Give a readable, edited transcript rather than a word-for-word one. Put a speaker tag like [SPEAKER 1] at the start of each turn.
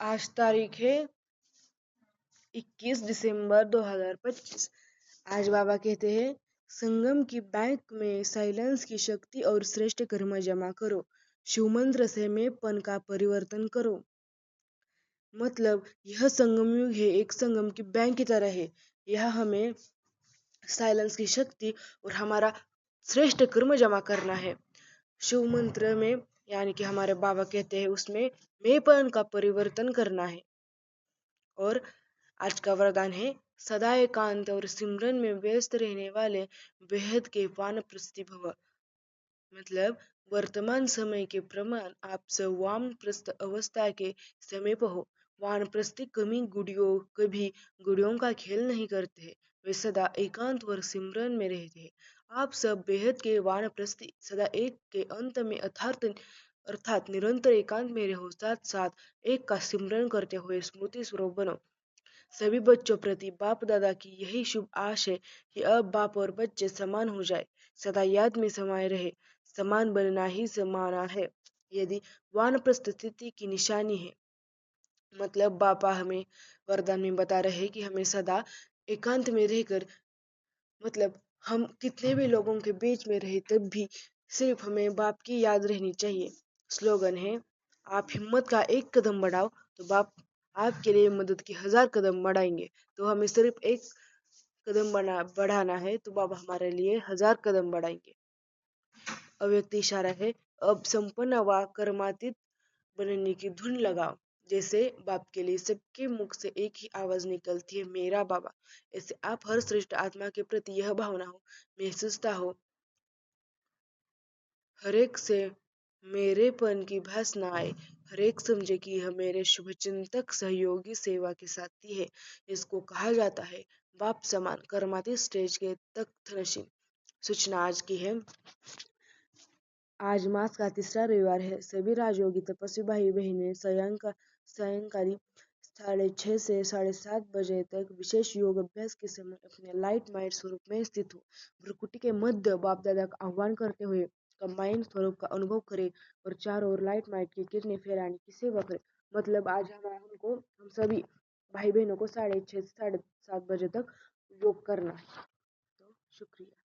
[SPEAKER 1] आज तारीख है 21 दिसंबर 2025। आज बाबा कहते हैं, संगम की बैंक में साइलेंस की शक्ति और श्रेष्ठ कर्म जमा करो, शिव मंत्र से मेंपन का परिवर्तन करो। मतलब यह संगम युग है, एक संगम की बैंक की तरह है। यह हमें साइलेंस की शक्ति और हमारा श्रेष्ठ कर्म जमा करना है। शिव मंत्र में यानी कि हमारे बाबा कहते हैं उसमें मेंपन का परिवर्तन करना है। और आज का वरदान है, सदा एकांत और सिमरन में व्यस्त रहने वाले बेहद के वानप्रस्थी भव। मतलब वर्तमान समय के प्रमाण आप सब वानप्रस्थ अवस्था के समीप हो। वानप्रस्थी कभी गुड़ियों का खेल नहीं करते हैं, वे सदा एकांत और सिमरन में रहते हैं। आप सब बेहद के वानप्रस्थी सदा एक के अंत में अर्थात निरंतर एकांत में रहो, साथ साथ एक का सिमरन करते हुए स्मृति स्वरूप बनो। सभी बच्चों प्रति बाप दादा की यही शुभ आश है कि अब बाप और बच्चे समान हो जाए, सदा याद में समाये रहे। समान बनना ही समाना है, यदि वानप्रस्थ स्थिति की निशानी है। मतलब बापा हमें वरदान में बता रहे कि हमें सदा एकांत में रहकर, मतलब हम कितने भी लोगों के बीच में रहे तब भी सिर्फ हमें बाप की याद रहनी चाहिए। स्लोगन है, आप हिम्मत का एक कदम बढ़ाओ तो बाप आपके लिए मदद की 1000 कदम बढ़ाएंगे। तो हमें सिर्फ एक कदम बढ़ाना है तो बाबा हमारे लिए 1000 कदम बढ़ाएंगे। अव्यक्त इशारा है, अब संपन्न व कर्मातीत बनने की धुन लगाओ। जैसे बाप के लिए सबके मुख से एक ही आवाज निकलती है, मेरा बाबा। ऐसे आप हर श्रेष्ठ आत्मा के प्रति यह भावना हो, महसूसता हो, हर एक से मेरेपन की भास न आए, हर एक समझे कि यह मेरे शुभचिंतक सहयोगी सेवा के साथी है। इसको कहा जाता है बाप समान कर्मातीत स्टेज के तख्त नशीन। सूचना आज की है, आज मास का तीसरा रविवार है। सभी राजयोगी तपस्वी भाई बहनें सायंकाली 6:30 से 7:30 बजे तक विशेष योग अभ्यास के समय अपने लाइट माइट स्वरूप में स्थित हो। भ्रुकुटी के मध्य बाप दादा का आह्वान करते हुए कंबाइंड स्वरूप का अनुभव करें और चारों ओर लाइट माइट की किरणें फैलाने की सेवा करें। मतलब आज हम सभी भाई बहनों को 6:30 से 7:30 बजे तक योग करना है। तो शुक्रिया।